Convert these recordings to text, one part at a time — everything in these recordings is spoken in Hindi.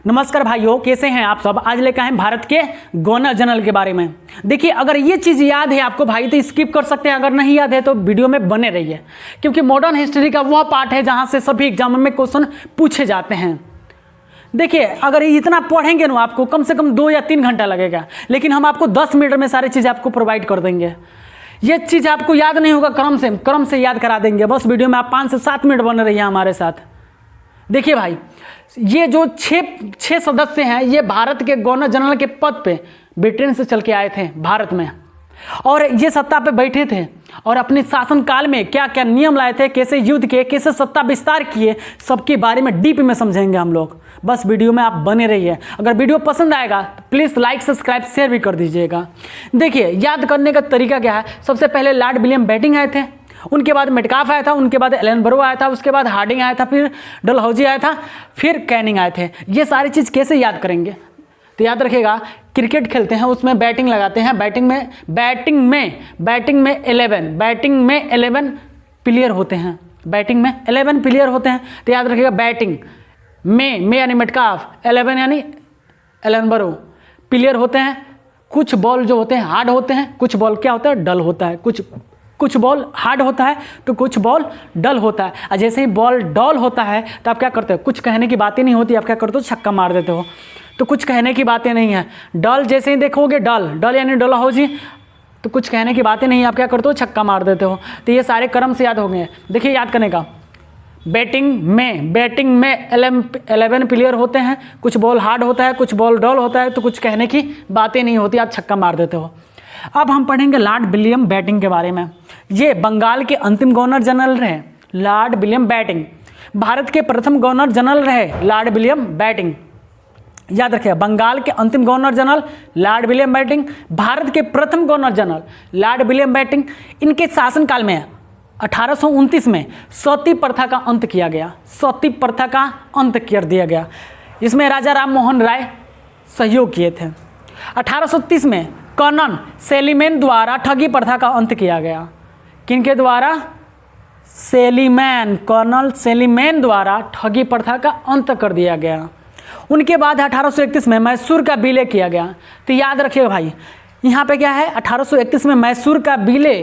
नमस्कार भाइयों, कैसे हैं आप सब। आज लेकर हैं भारत के गवर्नर जनरल के बारे में। देखिए, अगर ये चीज़ याद है आपको भाई तो स्किप कर सकते हैं, अगर नहीं याद है तो वीडियो में बने रहिए, क्योंकि मॉडर्न हिस्ट्री का वह पार्ट है जहां से सभी एग्जाम में क्वेश्चन पूछे जाते हैं। देखिए, अगर इतना पढ़ेंगे ना आपको कम से कम 2 या 3 घंटा लगेगा, लेकिन हम आपको 10 मिनट में सारी चीज़ आपको प्रोवाइड कर देंगे। ये चीज़ आपको याद नहीं होगा, क्रम से याद करा देंगे। बस वीडियो में आप 5 से 7 मिनट बने रहिए हमारे साथ। देखिए भाई, ये जो छह सदस्य हैं, ये भारत के गवर्नर जनरल के पद पे ब्रिटेन से चल के आए थे भारत में, और ये सत्ता पे बैठे थे और अपने शासनकाल में क्या क्या नियम लाए थे, कैसे युद्ध किए, कैसे सत्ता विस्तार किए, सबके बारे में डीप में समझेंगे हम लोग। बस वीडियो में आप बने रहिए। अगर वीडियो पसंद आएगा तो प्लीज़ लाइक सब्सक्राइब शेयर भी कर दीजिएगा। देखिए, याद करने का तरीका क्या है। सबसे पहले लॉर्ड विलियम बेंटिंक आए थे, उनके बाद मेटकाफ आया था, उनके बाद एलन आया था, उसके बाद हार्डिंग आया था, फिर डलहौजी आया था, फिर कैनिंग आए थे। ये सारी चीज़ कैसे याद करेंगे तो याद रखिएगा, क्रिकेट खेलते हैं उसमें बैटिंग लगाते हैं, बैटिंग में 11 प्लेयर होते हैं, बैटिंग में 11 प्लेयर होते हैं। तो याद रखिएगा, बैटिंग में यानी मेटकाफ, 11 यानी एलन प्लेयर होते हैं। कुछ बॉल जो होते हैं हार्ड होते हैं, कुछ बॉल क्या होता है डल होता है, कुछ बॉल हार्ड होता है तो कुछ बॉल डल होता है। और जैसे ही बॉल डल होता है तो आप क्या करते हो, कुछ कहने की बातें नहीं होती, आप क्या करते हो छक्का मार देते हो। तो कुछ कहने की बातें नहीं है। डल जैसे ही देखोगे, डल यानी डलहौजी, तो कुछ कहने की बातें नहीं, आप क्या करते हो छक्का मार देते हो। तो ये सारे क्रम से याद हो गए। देखिए, याद करने का, बैटिंग में 11 प्लेयर होते हैं, कुछ बॉल हार्ड होता है, कुछ बॉल डल होता है, तो कुछ कहने की बातें नहीं होती, आप छक्का मार देते हो। अब हम पढ़ेंगे लॉर्ड विलियम बेंटिंक के बारे में। ये बंगाल के अंतिम गवर्नर जनरल रहे लॉर्ड विलियम बेंटिंक। भारत के प्रथम गवर्नर जनरल रहे लॉर्ड विलियम बेंटिक। याद रखिए, बंगाल के अंतिम governor general Lord William Bentinck, Bharat के प्रथम governor general Lord William Bentinck. इनके शासनकाल में 1829 में सती प्रथा का अंत किया गया, सती प्रथा का अंत कर दिया गया। इसमें राजा राम मोहन राय सहयोग किए थे। 1830 में कर्नल सेलीमैन द्वारा ठगी प्रथा का अंत किया गया। किनके द्वारा? कर्नल सेलीमैन द्वारा ठगी प्रथा का अंत कर दिया गया। उनके बाद 1831 में मैसूर का विलय किया गया। तो याद रखिएगा भाई, यहाँ पे क्या है, 1831 में मैसूर का विलय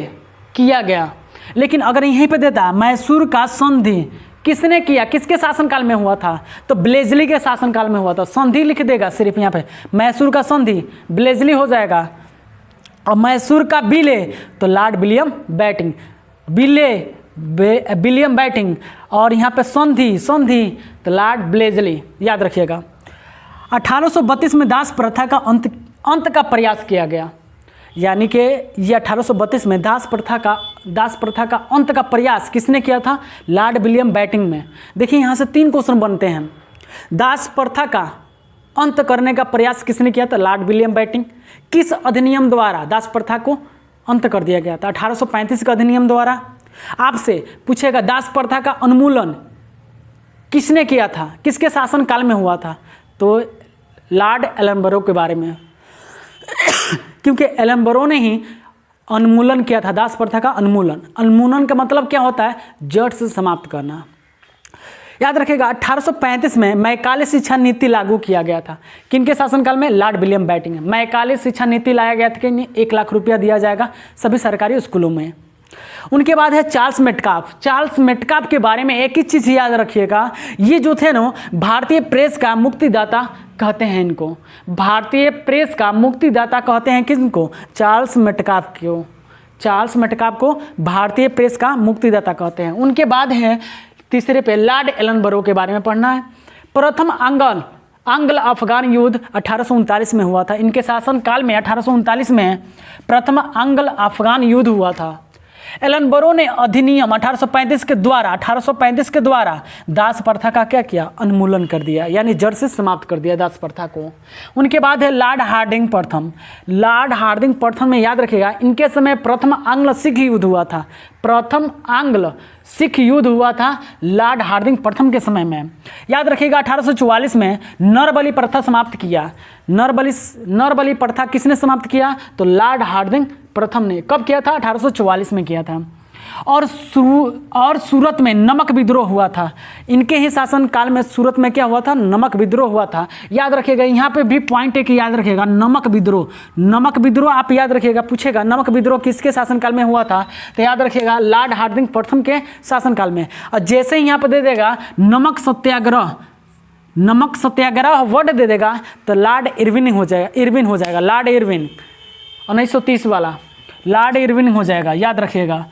किया गया। लेकिन अगर यहीं पे देता मैसूर का संधि किसने किया, किसके शासनकाल में हुआ था, तो ब्लेजली के शासनकाल में हुआ था। संधि लिख देगा सिर्फ यहाँ पे, मैसूर का संधि ब्लेजली हो जाएगा, और मैसूर का विलय तो Lord William Bentinck, William Bentinck, और यहाँ पे संधि तो लॉर्ड ब्लेजली। याद रखिएगा, 1832 में दास प्रथा का अंत का प्रयास किया गया। यानी कि ये 1832 में दास प्रथा का अंत का प्रयास किसने किया था? लॉर्ड विलियम बेंटिक में। देखिए, यहाँ से 3 क्वेश्चन बनते हैं। दास प्रथा का अंत करने का प्रयास किसने किया था? Lord William Bentinck. किस अधिनियम द्वारा दास प्रथा को अंत कर दिया गया था? 1835 का अधिनियम द्वारा। आपसे पूछेगा, दास प्रथा का उन्मूलन किसने किया था, किसके शासनकाल में हुआ था? तो लॉर्ड एलन के बारे में, क्योंकि एलन ने ही उन्मूलन किया था, दास प्रथा का उन्मूलन का मतलब क्या होता है? जड़ से समाप्त करना। याद रखिएगा, 1835 में मैकाले शिक्षा नीति लागू किया गया था। किनके शासनकाल में? लॉर्ड विलियम बेंटिक में मैकाले शिक्षा नीति लाया गया था कि 1 लाख रुपया दिया जाएगा सभी सरकारी स्कूलों में। उनके बाद है चार्ल्स मेटकाफ के बारे में एक ही चीज़ याद रखिएगा, ये जो थे ना, भारतीय प्रेस का मुक्तिदाता कहते हैं इनको। भारतीय प्रेस का मुक्तिदाता कहते हैं किनको? चार्ल्स मेटकाफ को भारतीय प्रेस का मुक्तिदाता कहते हैं। उनके बाद है तीसरे पे लॉर्ड एलन के बारे में पढ़ना है। प्रथम आंग्ल अफगान युद्ध 1839 में हुआ था। इनके शासनकाल में 1839 में प्रथम आंग्ल अफगान युद्ध हुआ था। एलन ने अधिनियम 1835 के द्वारा दास प्रथा का क्या किया? उन्मूलन कर दिया, यानी जड़ से समाप्त कर दिया दास प्रथा को। उनके बाद है लॉर्ड हार्डिंग प्रथम में याद रखिएगा, इनके समय प्रथम आंग्ल सिख युद्ध हुआ था। लॉर्ड हार्डिंग प्रथम के समय में। याद रखिएगा, 1844 में नरबली प्रथा समाप्त किया। नरबली प्रथा किसने समाप्त किया? तो लॉर्ड हार्डिंग प्रथम ने। कब किया था? 1844 में किया था। और सूरत में नमक विद्रोह हुआ था। इनके ही शासनकाल में सूरत में क्या हुआ था? नमक विद्रोह हुआ था। याद रखिएगा, यहाँ पे भी पॉइंट है कि याद रखिएगा नमक विद्रोह, नमक विद्रोह आप याद रखिएगा, पूछेगा नमक विद्रोह किसके शासनकाल में हुआ था, तो याद रखिएगा लॉर्ड हार्डिंग प्रथम के शासनकाल में। और जैसे ही यहाँ पर दे देगा नमक सत्याग्रह, नमक सत्याग्रह वर्ड दे देगा तो लॉर्ड इरविन हो जाएगा, इरविन हो जाएगा, लॉर्ड इरविन 1930 वाला लॉर्ड इरविन हो जाएगा, याद रखिएगा।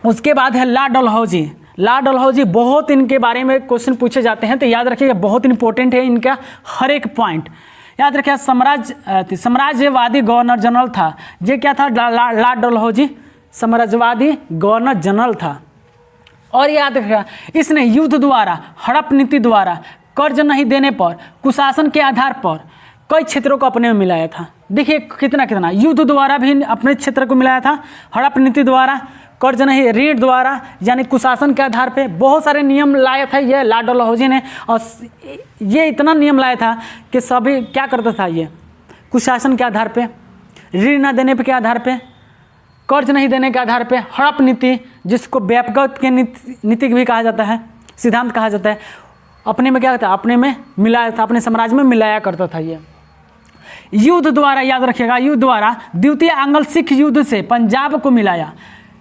उसके बाद है लॉर्ड डलहौजी। लॉर्ड डलहौजी बहुत इनके बारे में क्वेश्चन पूछे जाते हैं, तो याद रखिएगा बहुत इंपॉर्टेंट है इनका हर एक पॉइंट। याद रखिएगा साम्राज्यवादी गवर्नर जनरल था। ये क्या था? लॉर्ड डलहौजी साम्राज्यवादी गवर्नर जनरल था। और याद रखिएगा इसने युद्ध द्वारा, हड़प नीति द्वारा, कर्ज नहीं देने पर, कुशासन के आधार पर कई क्षेत्रों को अपने में मिलाया था। देखिए कितना कितना, युद्ध द्वारा भी अपने क्षेत्र को मिलाया था, हड़प नीति द्वारा, कर्ज नहीं, ऋण द्वारा यानी कुशासन के आधार पे बहुत सारे नियम लाया था ये लॉर्ड डलहौजी ने। और ये इतना नियम लाया था कि सभी क्या करता था, ये कुशासन के आधार पे, ऋण न देने के आधार पे, कर्ज नहीं देने के आधार पे, हड़प नीति जिसको व्यापक के नीति भी कहा जाता है, सिद्धांत कहा जाता है, अपने में क्या होता है, अपने में मिलाया था, अपने साम्राज्य में मिलाया करता था ये। युद्ध द्वारा याद रखिएगा, युद्ध द्वारा द्वितीय आंग्ल सिख युद्ध से पंजाब को मिलाया।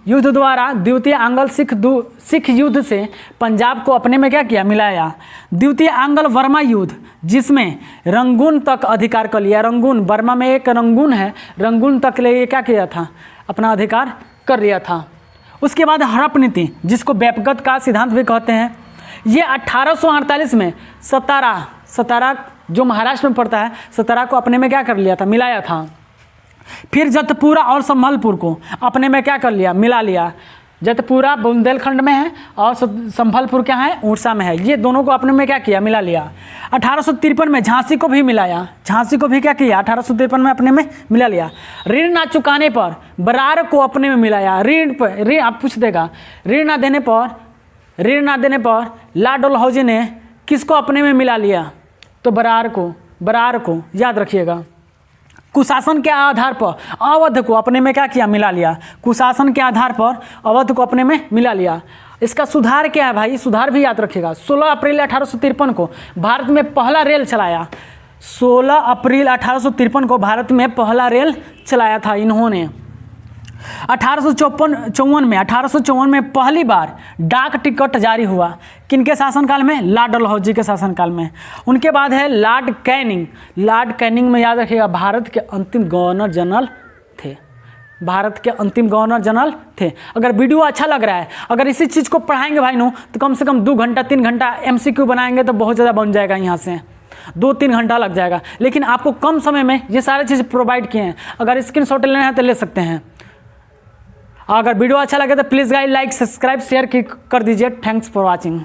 युद्ध द्वारा द्वितीय आंग्ल सिख युद्ध से पंजाब को अपने में क्या किया? मिलाया। द्वितीय आंग्ल वर्मा युद्ध जिसमें रंगून तक अधिकार कर लिया। रंगून, बर्मा में एक रंगून है, रंगून तक ले क्या किया था? अपना अधिकार कर लिया था। उसके बाद हड़प नीति जिसको व्यापक का सिद्धांत भी कहते हैं, ये 1848 में सतारा जो महाराष्ट्र में पड़ता है, सतारा को अपने में क्या कर लिया था? मिलाया था। फिर जतपुरा और संभलपुर को अपने में क्या कर लिया? मिला लिया। जतपुरा बुंदेलखंड में है और संभलपुर क्या है? उड़ीसा में है। ये दोनों को अपने में क्या किया? मिला लिया। 1853 में झांसी को भी मिलाया। झांसी को भी क्या किया? 1853 में अपने में मिला लिया। ऋण ना चुकाने पर बरार को अपने में मिलाया। ऋण आप पूछ देगा, ऋण ना देने पर लॉर्ड डलहौजी ने किसको अपने में मिला लिया? तो बरार को याद रखिएगा। कुशासन के आधार पर अवध को अपने में क्या किया? मिला लिया। कुशासन के आधार पर अवध को अपने में मिला लिया। इसका सुधार क्या है भाई? सुधार भी याद रखिएगा। 16 अप्रैल 1853 को भारत में पहला रेल चलाया। 16 अप्रैल 1853 को भारत में पहला रेल चलाया था इन्होंने। 1854 में पहली बार डाक टिकट जारी हुआ। किनके शासनकाल में? लॉर्ड डलहौजी के शासनकाल में। उनके बाद है लॉर्ड कैनिंग। लॉर्ड कैनिंग में याद रखिएगा भारत के अंतिम गवर्नर जनरल थे। भारत के अंतिम गवर्नर जनरल थे। अगर वीडियो अच्छा लग रहा है, अगर इसी चीज़ को पढ़ाएंगे भाई नो, तो कम से कम 2 घंटा 3 घंटा MCQ बनाएंगे तो बहुत ज़्यादा बन जाएगा। यहाँ से 2-3 घंटा लग जाएगा, लेकिन आपको कम समय में ये सारी चीज़ प्रोवाइड किए हैं। अगर स्क्रीनशॉट लेना है तो ले सकते हैं। अगर वीडियो अच्छा लगे तो please guys like, subscribe, share कर दीजिए। Thanks for watching.